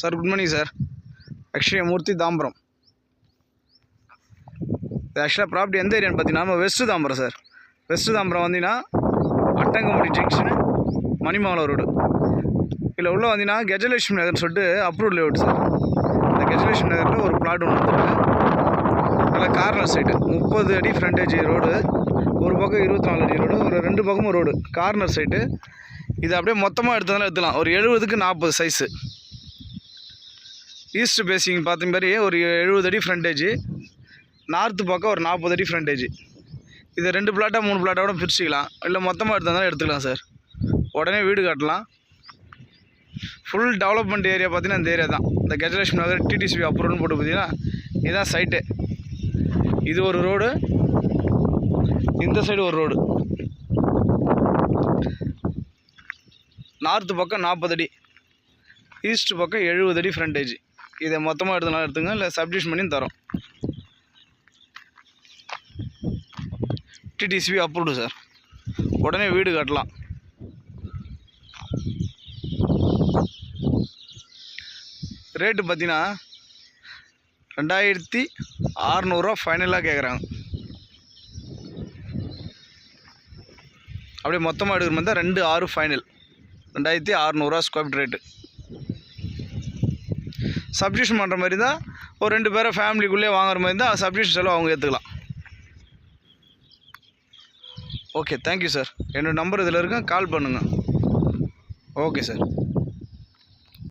Sir good morning sir. Akshayamurthy Tambaram. இது ஆக்சுவலாக property எந்த ஏரியான்னு பார்த்தீங்கன்னா நம்ம west Tambaram sir. West Tambaram வந்தீங்கன்னா அட்டங்கமுடி ஜங்ஷனு மணிமங்கலம் ரோடு. இதில் உள்ளே வந்தீங்கன்னா கஜலட்சுமி நகர்னு சொல்லிட்டு அப்ரூவ் லேஅவுட் சார். இந்த கஜலட்சுமி நகரில் ஒரு பிளாட் ஒன்று வந்துருக்கு. அதில் கார்னர் சைடு 30 அடி ஃப்ரண்டேஜ் ரோடு, ஒரு பக்கம் 24 அடி ரோடு, ஒரு 2 பக்கமும் ரோடு, கார்னர் சைடு. இது அப்படியே மொத்தமாக எடுத்துக்கலாம். ஒரு 70க்கு 40 சைஸு. ஈஸ்ட் பேசிங் பார்த்த மாதிரி ஒரு 70 அடி ஃப்ரண்டேஜ், நார்த்து பக்கம் ஒரு 40 அடி ஃப்ரண்டேஜ். இதை 2 பிளாட்டாக 3 பிளாட்டாக பிரிச்சுக்கலாம், இல்லை மொத்தமாக எடுத்துக்கலாம் சார். உடனே வீடு கட்டலாம். ஃபுல் டெவலப்மெண்ட் ஏரியா பார்த்தீங்கன்னா இந்த ஏரியா தான். இந்த கஜலட்சுமி நகர் டிடிசிபி அப்ரூவல்னு போட்டு பார்த்தீங்கன்னா இதுதான் சைட்டு. இது ஒரு ரோடு, இந்த சைடு ஒரு ரோடு. நார்த்து பக்கம் 40 அடி, ஈஸ்ட் பக்கம் 70 அடி ஃப்ரண்டேஜ். இதை மொத்தமாக எடுத்துங்க, இல்லை சப்டிஷன் பண்ணி தரோம். DTCP approved sir. உடனே வீடு கட்டலாம். ரேட்டு பார்த்தீங்கன்னா 2600 ஃபைனலாக கேட்குறாங்க. அப்படியே மொத்தமாக எடுக்கிற மாதிரி தான் 26 final. 2600 square feet rate. Substitution பண்ணுற மாதிரி தான் ஒரு 2 பேரை ஃபேமிலிக்குள்ளே வாங்குற மாதிரி தான் சப்ஸ்டியூஷன் செலவு அவங்க ஏற்றுக்கலாம். Okay, thank you sir. என்னோடய நம்பர் இதில் இருக்கும், கால் பண்ணுங்கள். Okay sir.